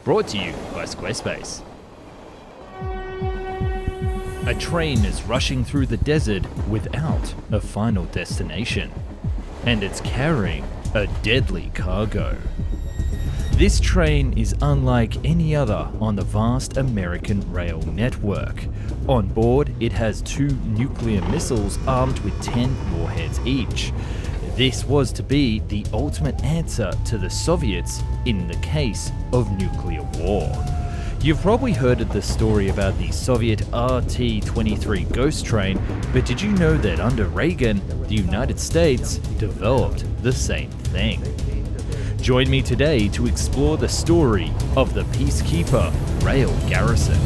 brought to you by Squarespace. A train is rushing through the desert without a final destination, and it's carrying a deadly cargo. This train is unlike any other on the vast American rail network. On board, it has 2 nuclear missiles armed with 10 warheads each. This was to be the ultimate answer to the Soviets in the case of nuclear war. You've probably heard of the story about the Soviet RT-23 ghost train, but did you know that under Reagan, the United States developed the same thing? Join me today to explore the story of the Peacekeeper rail garrison.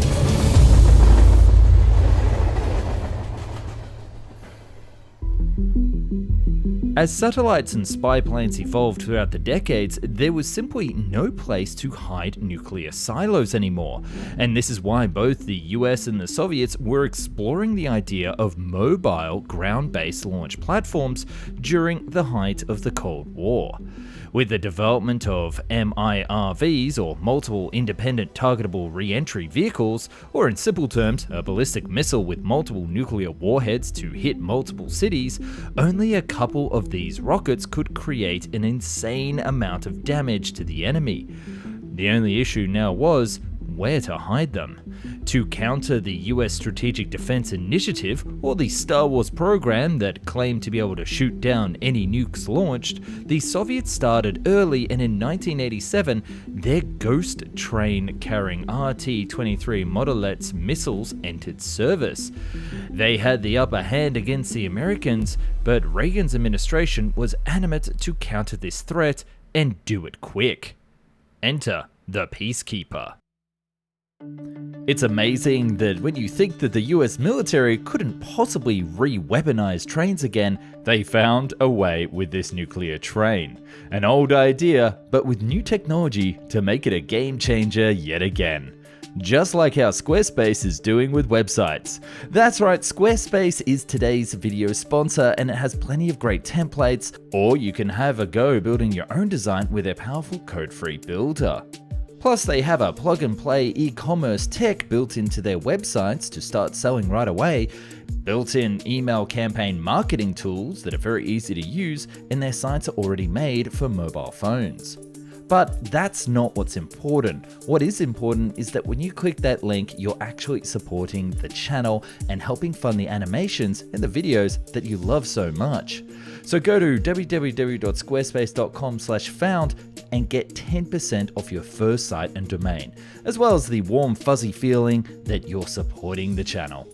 As satellites and spy planes evolved throughout the decades, there was simply no place to hide nuclear silos anymore. And this is why both the US and the Soviets were exploring the idea of mobile ground-based launch platforms during the height of the Cold War. With the development of MIRVs, or multiple independent targetable re-entry vehicles, or in simple terms, a ballistic missile with multiple nuclear warheads to hit multiple cities, only a couple of these rockets could create an insane amount of damage to the enemy. The only issue now was where to hide them. To counter the US Strategic Defense Initiative, or the Star Wars program that claimed to be able to shoot down any nukes launched, the Soviets started early, and in 1987, their ghost train carrying RT-23 Modelettes missiles entered service. They had the upper hand against the Americans, but Reagan's administration was animate to counter this threat and do it quick. Enter the Peacekeeper. It's amazing that when you think that the US military couldn't possibly re-weaponize trains again, they found a way with this nuclear train. An old idea, but with new technology to make it a game changer yet again. Just like how Squarespace is doing with websites. That's right, Squarespace is today's video sponsor, and it has plenty of great templates, or you can have a go building your own design with their powerful code-free builder. Plus, they have a plug-and-play e-commerce tech built into their websites to start selling right away, built-in email campaign marketing tools that are very easy to use, and their sites are already made for mobile phones. But that's not what's important. What is important is that when you click that link, you're actually supporting the channel and helping fund the animations and the videos that you love so much. So go to www.squarespace.com/found and get 10% off your first site and domain, as well as the warm fuzzy feeling that you're supporting the channel.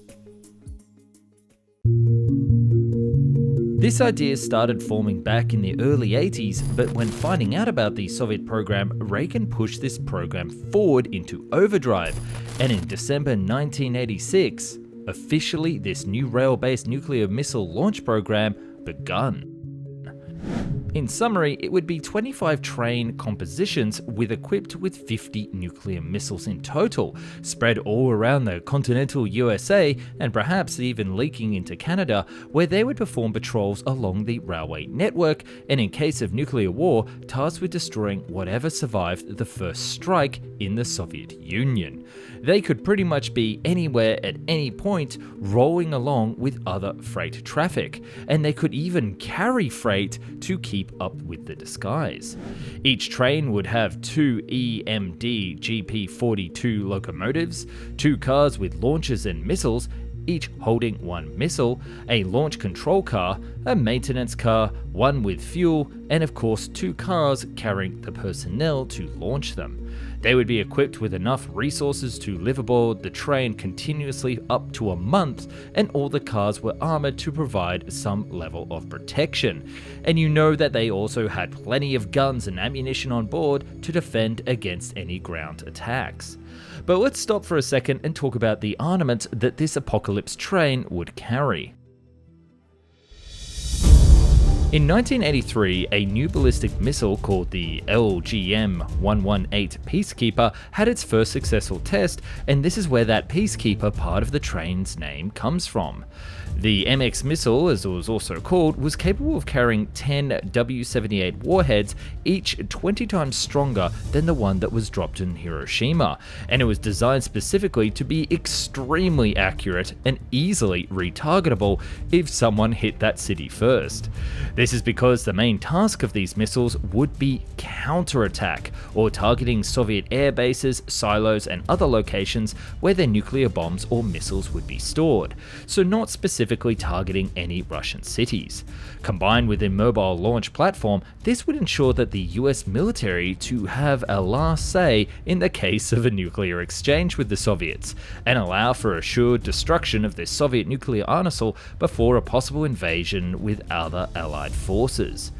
This idea started forming back in the early 80s, but when finding out about the Soviet program, Reagan pushed this program forward into overdrive, and in December 1986, officially this new rail-based nuclear missile launch program begun. In summary, it would be 25 train compositions equipped with 50 nuclear missiles in total, spread all around the continental USA and perhaps even leaking into Canada, where they would perform patrols along the railway network and, in case of nuclear war, tasked with destroying whatever survived the first strike in the Soviet Union. They could pretty much be anywhere at any point, rolling along with other freight traffic, and they could even carry freight to keep up with the disguise. Each train would have 2 EMD GP-42 locomotives, 2 cars with launchers and missiles, each holding 1 missile, a launch control car, a maintenance car, 1 with fuel, and of course 2 cars carrying the personnel to launch them. They would be equipped with enough resources to live aboard the train continuously up to a month, and all the cars were armored to provide some level of protection. And you know that they also had plenty of guns and ammunition on board to defend against any ground attacks. But let's stop for a second and talk about the armament that this apocalypse train would carry. In 1983, a new ballistic missile called the LGM-118 Peacekeeper had its first successful test, and this is where that Peacekeeper part of the train's name comes from. The MX missile, as it was also called, was capable of carrying 10 W-78 warheads, each 20 times stronger than the one that was dropped in Hiroshima, and it was designed specifically to be extremely accurate and easily retargetable if someone hit that city first. This is because the main task of these missiles would be counterattack, or targeting Soviet air bases, silos, and other locations where their nuclear bombs or missiles would be stored, so not specifically targeting any Russian cities. Combined with a mobile launch platform, this would ensure that the US military to have a last say in the case of a nuclear exchange with the Soviets, and allow for assured destruction of the Soviet nuclear arsenal before a possible invasion with other Allied forces.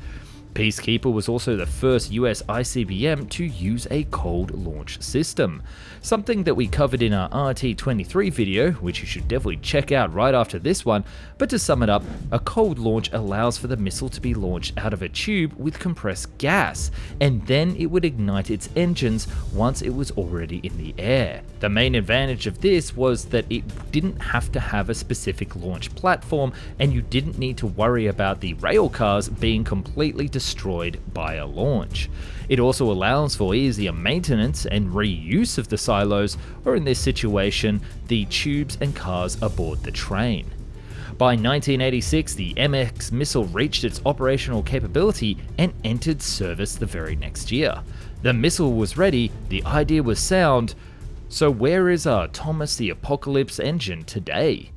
Peacekeeper was also the first US ICBM to use a cold launch system, something that we covered in our RT-23 video, which you should definitely check out right after this one. But to sum it up, a cold launch allows for the missile to be launched out of a tube with compressed gas, and then it would ignite its engines once it was already in the air. The main advantage of this was that it didn't have to have a specific launch platform, and you didn't need to worry about the rail cars being completely destroyed by a launch. It also allows for easier maintenance and reuse of the silos, or in this situation, the tubes and cars aboard the train. By 1986, the MX missile reached its operational capability and entered service the very next year. The missile was ready, the idea was sound, so where is our Thomas the Apocalypse engine today?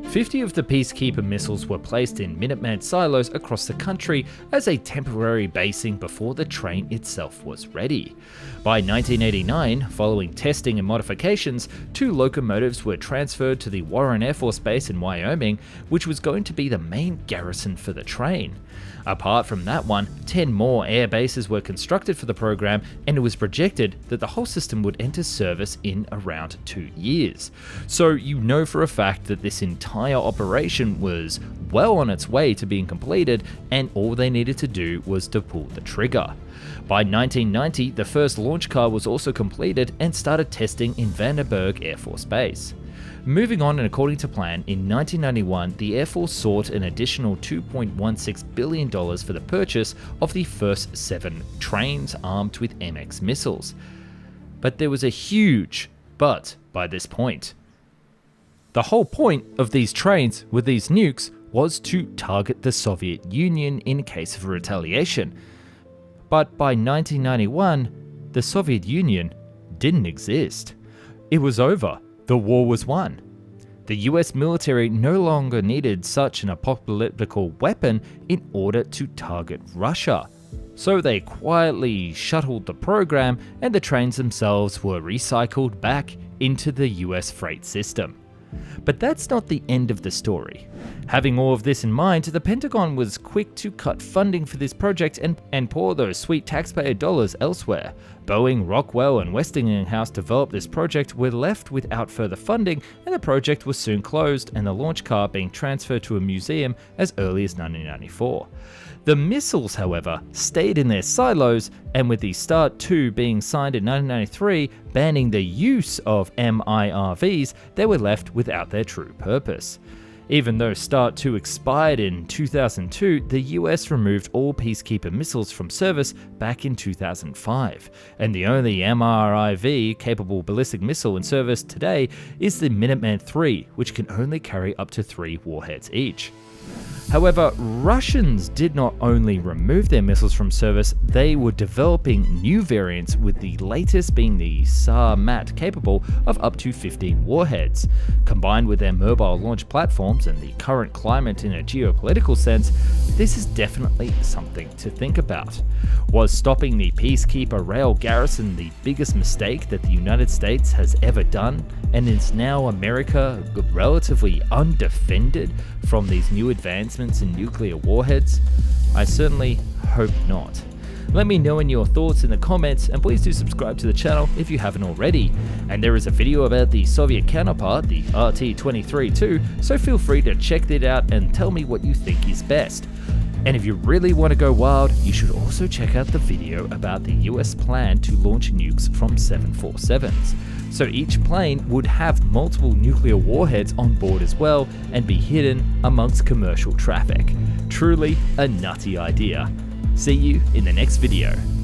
50 of the Peacekeeper missiles were placed in Minuteman silos across the country as a temporary basing before the train itself was ready. By 1989, following testing and modifications, 2 locomotives were transferred to the Warren Air Force Base in Wyoming, which was going to be the main garrison for the train. Apart from that one, 10 more air bases were constructed for the program, and it was projected that the whole system would enter service in around 2 years. So you know for a fact that this entire operation was well on its way to being completed, and all they needed to do was to pull the trigger. By 1990, the first launch car was also completed and started testing in Vandenberg Air Force Base. Moving on, and according to plan, in 1991, the Air Force sought an additional $2.16 billion for the purchase of the first 7 trains armed with MX missiles. But there was a huge but by this point. The whole point of these trains with these nukes was to target the Soviet Union in case of retaliation. But by 1991, the Soviet Union didn't exist. It was over. The war was won. The US military no longer needed such an apocalyptic weapon in order to target Russia. So they quietly shuttled the program, and the trains themselves were recycled back into the US freight system. But that's not the end of the story. Having all of this in mind, the Pentagon was quick to cut funding for this project and pour those sweet taxpayer dollars elsewhere. Boeing, Rockwell, and Westinghouse developed this project were left without further funding, and the project was soon closed and the launch car being transferred to a museum as early as 1994. The missiles, however, stayed in their silos, and with the START 2 being signed in 1993, banning the use of MIRVs, they were left without their true purpose. Even though START 2 expired in 2002, the US removed all Peacekeeper missiles from service back in 2005, and the only MIRV-capable ballistic missile in service today is the Minuteman III, which can only carry up to 3 warheads each. However, Russians did not only remove their missiles from service, they were developing new variants, with the latest being the Sarmat, capable of up to 15 warheads. Combined with their mobile launch platforms and the current climate in a geopolitical sense, this is definitely something to think about. Was stopping the Peacekeeper rail garrison the biggest mistake that the United States has ever done, and is now America relatively undefended from these new advancements in nuclear warheads? I certainly hope not. Let me know your thoughts in the comments, and please do subscribe to the channel if you haven't already. And there is a video about the Soviet counterpart, the RT-23 too, so feel free to check that out and tell me what you think is best. And if you really want to go wild, you should also check out the video about the US plan to launch nukes from 747s. So each plane would have multiple nuclear warheads on board as well and be hidden amongst commercial traffic. Truly a nutty idea. See you in the next video.